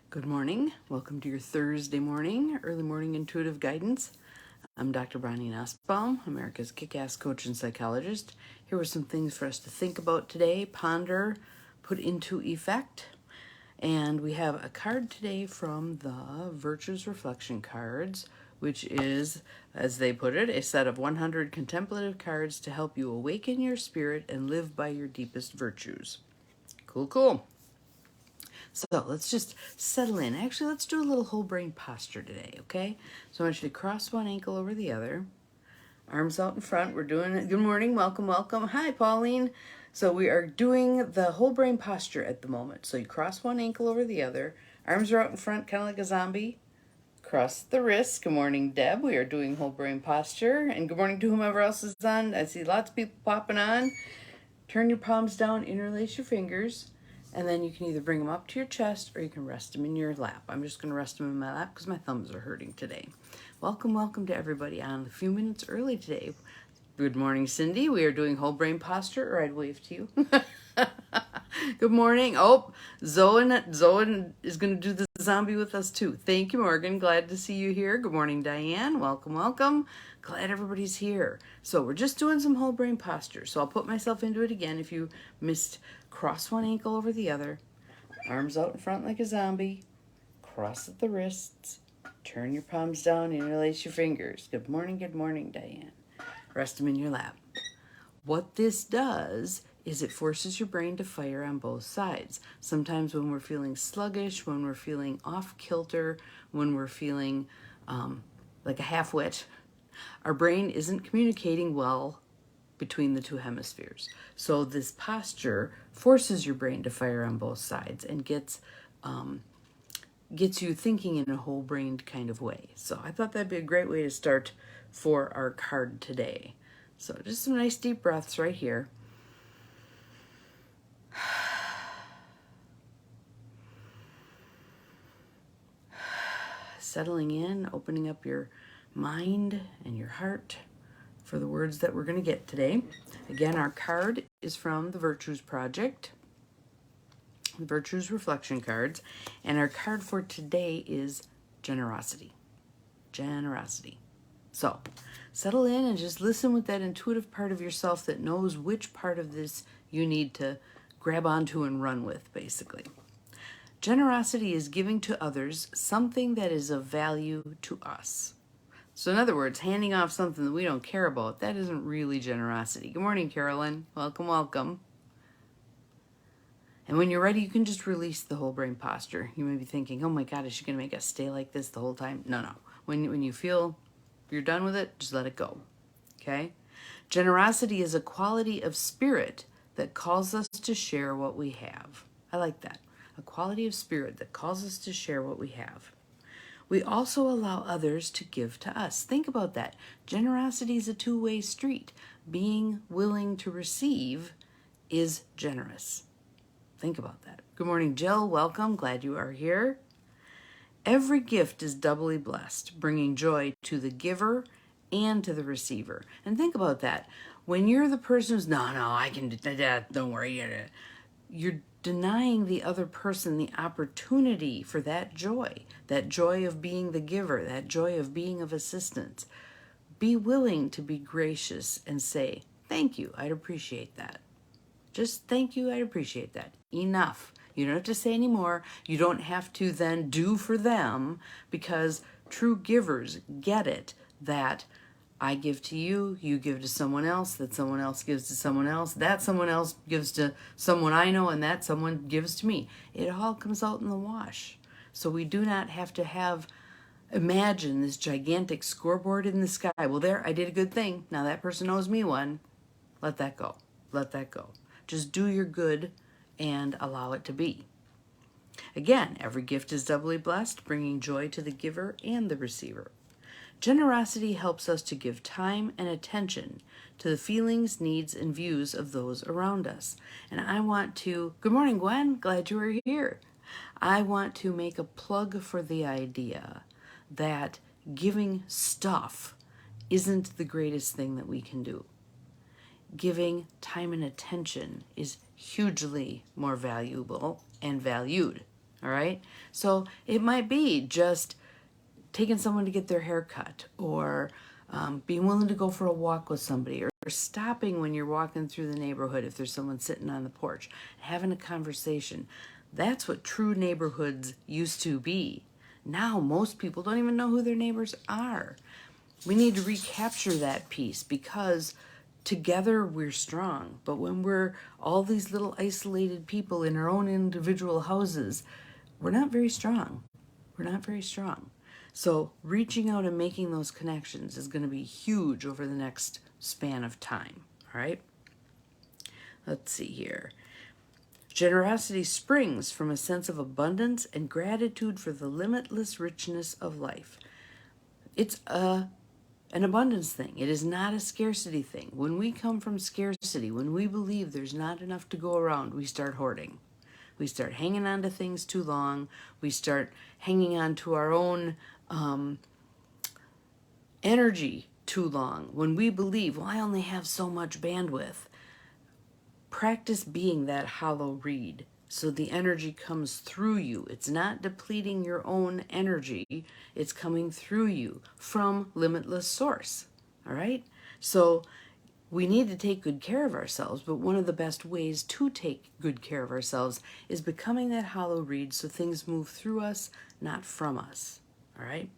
Good morning. Welcome to your Thursday morning, early morning intuitive guidance. I'm Dr. Bonnie Nussbaum, America's kick-ass coach and psychologist. Here were some things for us to think about today, ponder, put into effect. And we have a card today from the Virtues Reflection cards, which is, as they put it, a set of 100 contemplative cards to help you awaken your spirit and live by your deepest virtues. Cool, cool. So let's just settle in. Actually, let's do a little whole brain posture today, okay? So I want you to cross one ankle over the other. Arms out in front. We're doing it. Good morning. Welcome, welcome. Hi, Pauline. So we are doing the whole brain posture at the moment. So you cross one ankle over the other. Arms are out in front, kind of like a zombie. Cross the wrists. Good morning, Deb. We are doing whole brain posture. And good morning to whomever else is on. I see lots of people popping on. Turn your palms down, interlace your fingers. And then you can either bring them up to your chest or you can rest them in your lap. I'm just going to rest them in my lap because my thumbs are hurting today. Welcome, welcome to everybody on a few minutes early today. Good morning, Cindy. We are doing whole brain posture, or I'd wave to you. Good morning. Oh, Zoe is going to do the zombie with us too. Thank you, Morgan. Glad to see you here. Good morning, Diane. Welcome, welcome. Glad everybody's here. So we're just doing some whole brain posture. So I'll put myself into it again. If you missed, cross one ankle over the other. Arms out in front like a zombie. Cross at the wrists. Turn your palms down, interlace your fingers. Good morning, Diane. Rest them in your lap. What this does is it forces your brain to fire on both sides. Sometimes when we're feeling sluggish, when we're feeling off kilter, when we're feeling like a half-wit, our brain isn't communicating well between the two hemispheres. So this posture forces your brain to fire on both sides and gets you thinking in a whole-brained kind of way. So I thought that'd be a great way to start for our card today. So just some nice deep breaths right here. Settling in, opening up your mind and your heart for the words that we're going to get today. Again, our card is from the Virtues Project, the Virtues Reflection cards, and our card for today is generosity. Generosity. So settle in and just listen with that intuitive part of yourself that knows which part of this you need to grab onto and run with, basically. Generosity is giving to others something that is of value to us. So in other words, handing off something that we don't care about, that isn't really generosity. Good morning, Carolyn. Welcome, welcome. And when you're ready, you can just release the whole brain posture. You may be thinking, oh my God, is she going to make us stay like this the whole time? No. When you feel you're done with it, just let it go. Okay? Generosity is a quality of spirit that calls us to share what we have. I like that. A quality of spirit that calls us to share what we have. We also allow others to give to us. Think about that. Generosity is a two-way street. Being willing to receive is generous. Think about that. Good morning, Jill. Welcome. Glad you are here. Every gift is doubly blessed, bringing joy to the giver and to the receiver. And think about that. When you're the person who's, no, I can do that, don't worry. You're denying the other person the opportunity for that joy of being the giver, that joy of being of assistance. Be willing to be gracious and say, thank you, I'd appreciate that. Just thank you, I'd appreciate that. Enough. You don't have to say any more. You don't have to then do for them, because true givers get it that I give to you, you give to someone else, that someone else gives to someone else, that someone else gives to someone I know, and that someone gives to me. It all comes out in the wash. So we do not have to imagine this gigantic scoreboard in the sky. Well, there, I did a good thing. Now that person owes me one. Let that go. Let that go. Just do your good and allow it to be. Again, every gift is doubly blessed, bringing joy to the giver and the receiver. Generosity helps us to give time and attention to the feelings, needs, and views of those around us. And I want to, good morning, Gwen, glad you are here. I want to make a plug for the idea that giving stuff isn't the greatest thing that we can do. Giving time and attention is hugely more valuable and valued. All right. So it might be just taking someone to get their hair cut, or being willing to go for a walk with somebody, or stopping when you're walking through the neighborhood if there's someone sitting on the porch, having a conversation. That's what true neighborhoods used to be. Now most people don't even know who their neighbors are. We need to recapture that piece, because together we're strong. But when we're all these little isolated people in our own individual houses, we're not very strong. We're not very strong. So reaching out and making those connections is going to be huge over the next span of time. All right? Let's see here. Generosity springs from a sense of abundance and gratitude for the limitless richness of life. It's an abundance thing. It is not a scarcity thing. When we come from scarcity, when we believe there's not enough to go around, we start hoarding. We start hanging on to things too long. We start hanging on to our own energy too long. When we believe, well, I only have so much bandwidth. Practice being that hollow reed so the energy comes through you. It's not depleting your own energy. It's coming through you from limitless source. All right? So we need to take good care of ourselves, but one of the best ways to take good care of ourselves is becoming that hollow reed so things move through us, not from us. All right?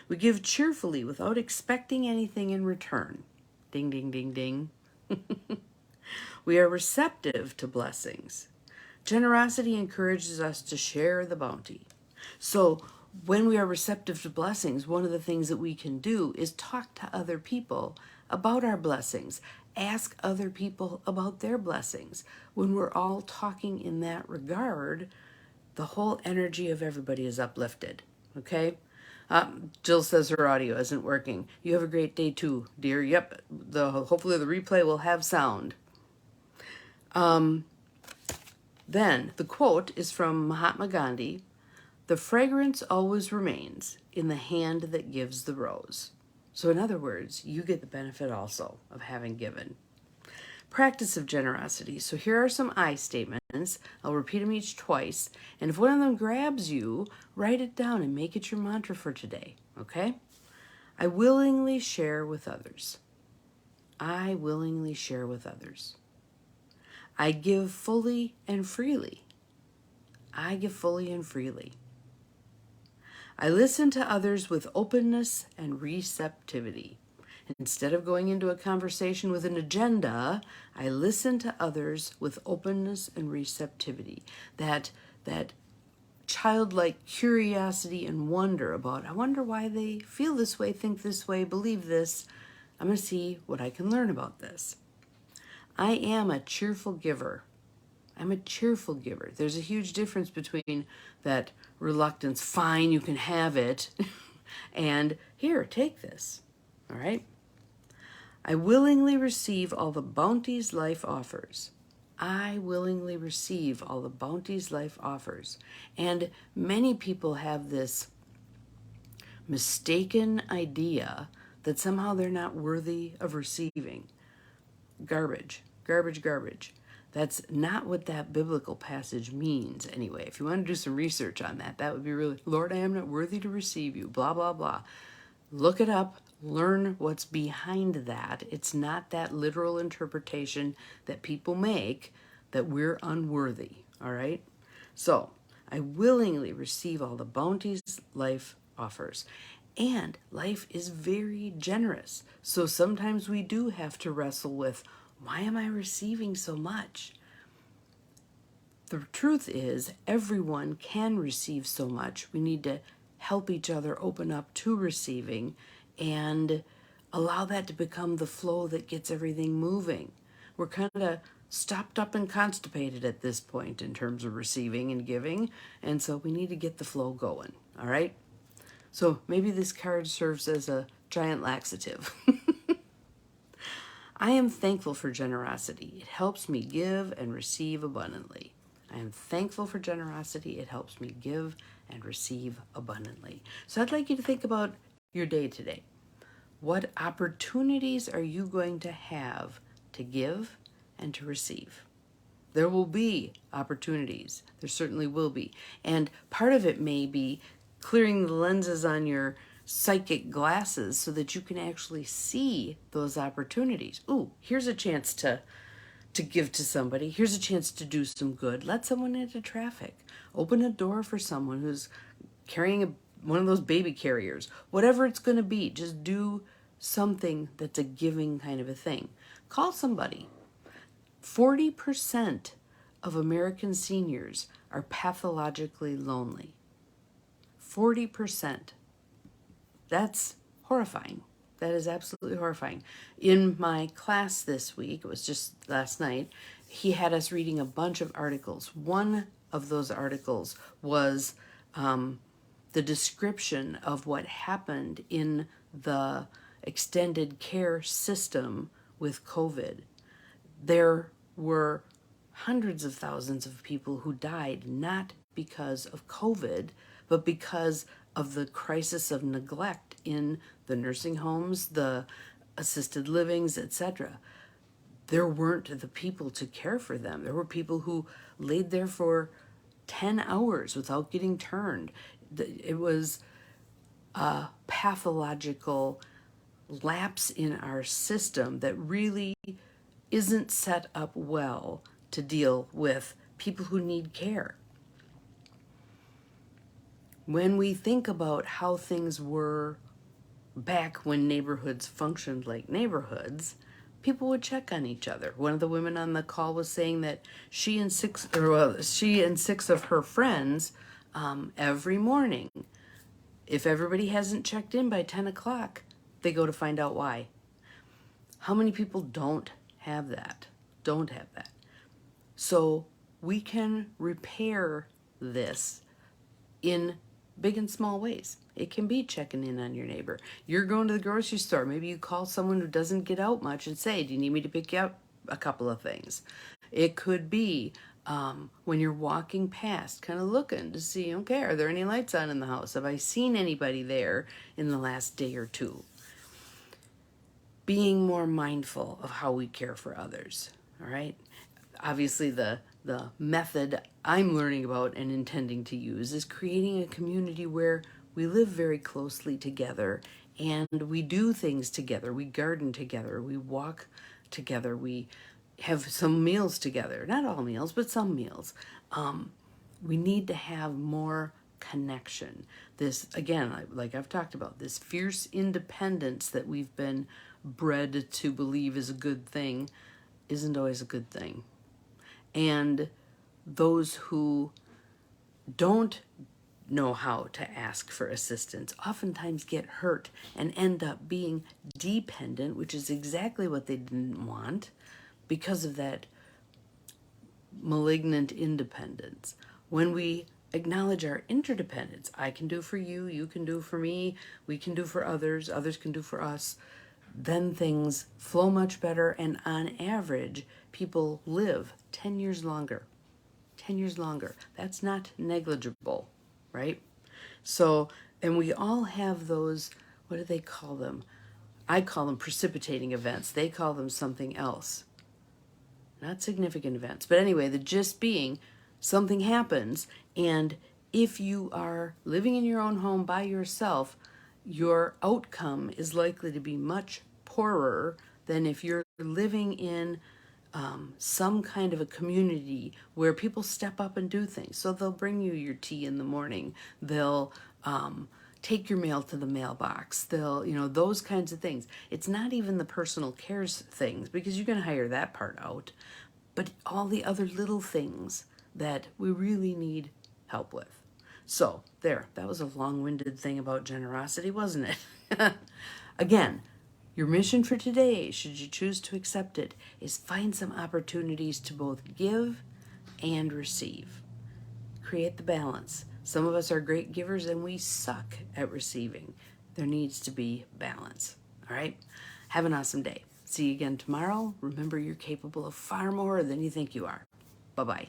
We give cheerfully without expecting anything in return. Ding, ding, ding, ding. We are receptive to blessings. Generosity encourages us to share the bounty. So when we are receptive to blessings, one of the things that we can do is talk to other people about our blessings. Ask other people about their blessings. When we're all talking in that regard, the whole energy of everybody is uplifted. Okay? Jill says her audio isn't working. You have a great day too, dear. Yep. Hopefully the replay will have sound. Then the quote is from Mahatma Gandhi. The fragrance always remains in the hand that gives the rose. So in other words, you get the benefit also of having given. Practice of generosity. So here are some I statements. I'll repeat them each twice. And if one of them grabs you, write it down and make it your mantra for today. Okay? I willingly share with others. I willingly share with others. I give fully and freely. I give fully and freely. I listen to others with openness and receptivity. Instead of going into a conversation with an agenda, I listen to others with openness and receptivity. That childlike curiosity and wonder about, I wonder why they feel this way, think this way, believe this. I'm going to see what I can learn about this. I am a cheerful giver. I'm a cheerful giver. There's a huge difference between that reluctance, fine, you can have it, and here, take this. All right? I willingly receive all the bounties life offers. I willingly receive all the bounties life offers. And many people have this mistaken idea that somehow they're not worthy of receiving. Garbage, garbage, garbage. That's not what that biblical passage means anyway. If you want to do some research on that, that would be really, Lord, I am not worthy to receive you, blah, blah, blah. Look it up, learn what's behind that. It's not that literal interpretation that people make that we're unworthy, all right? So, I willingly receive all the bounties life offers. And life is very generous. So sometimes we do have to wrestle with, why am I receiving so much? The truth is, everyone can receive so much. We need to help each other open up to receiving and allow that to become the flow that gets everything moving. We're kind of stopped up and constipated at this point in terms of receiving and giving, and so we need to get the flow going, all right? So maybe this card serves as a giant laxative. I am thankful for generosity. It helps me give and receive abundantly. I am thankful for generosity. It helps me give and receive abundantly. So I'd like you to think about your day today. What opportunities are you going to have to give and to receive? There will be opportunities. There certainly will be. And part of it may be clearing the lenses on your psychic glasses so that you can actually see those opportunities. Ooh, here's a chance to give to somebody. Here's a chance to do some good. Let someone into traffic. Open a door for someone who's carrying one of those baby carriers. Whatever it's going to be, just do something that's a giving kind of a thing. Call somebody. 40% of American seniors are pathologically lonely. 40%. That's horrifying. That is absolutely horrifying. In my class this week, it was just last night, he had us reading a bunch of articles. One of those articles was the description of what happened in the extended care system with COVID. There were hundreds of thousands of people who died not because of COVID, but because of the crisis of neglect in the nursing homes, the assisted livings, etc. There weren't the people to care for them. There were people who laid there for 10 hours without getting turned. It was a pathological lapse in our system that really isn't set up well to deal with people who need care. When we think about how things were back when neighborhoods functioned like neighborhoods, people would check on each other. One of the women on the call was saying that she and six of her friends every morning, if everybody hasn't checked in by 10 o'clock, they go to find out why. How many people don't have that? Don't have that. So we can repair this in big and small ways. It can be checking in on your neighbor. You're going to the grocery store. Maybe you call someone who doesn't get out much and say, do you need me to pick you up a couple of things? It could be when you're walking past, kind of looking to see, okay, are there any lights on in the house? Have I seen anybody there in the last day or two? Being more mindful of how we care for others, all right? Obviously, the method I'm learning about and intending to use is creating a community where we live very closely together and we do things together. We garden together, we walk together, we have some meals together. Not all meals, but some meals. We need to have more connection. This, again, like I've talked about, this fierce independence that we've been bred to believe is a good thing isn't always a good thing. And those who don't know how to ask for assistance oftentimes get hurt and end up being dependent, which is exactly what they didn't want because of that malignant independence. When we acknowledge our interdependence, I can do for you, you can do for me, we can do for others, others can do for us, then things flow much better, and on average, people live 10 years longer. 10 years longer. That's not negligible, right? So, and we all have those, what do they call them? I call them precipitating events. They call them something else. Not significant events. But anyway, the gist being, something happens, and if you are living in your own home by yourself, your outcome is likely to be much poorer than if you're living in some kind of a community where people step up and do things. So they'll bring you your tea in the morning. They'll take your mail to the mailbox. They'll, those kinds of things. It's not even the personal cares things because you can hire that part out, but all the other little things that we really need help with. So there, that was a long-winded thing about generosity, wasn't it? Again, your mission for today, should you choose to accept it, is find some opportunities to both give and receive. Create the balance. Some of us are great givers and we suck at receiving. There needs to be balance. All right? Have an awesome day. See you again tomorrow. Remember, you're capable of far more than you think you are. Bye-bye.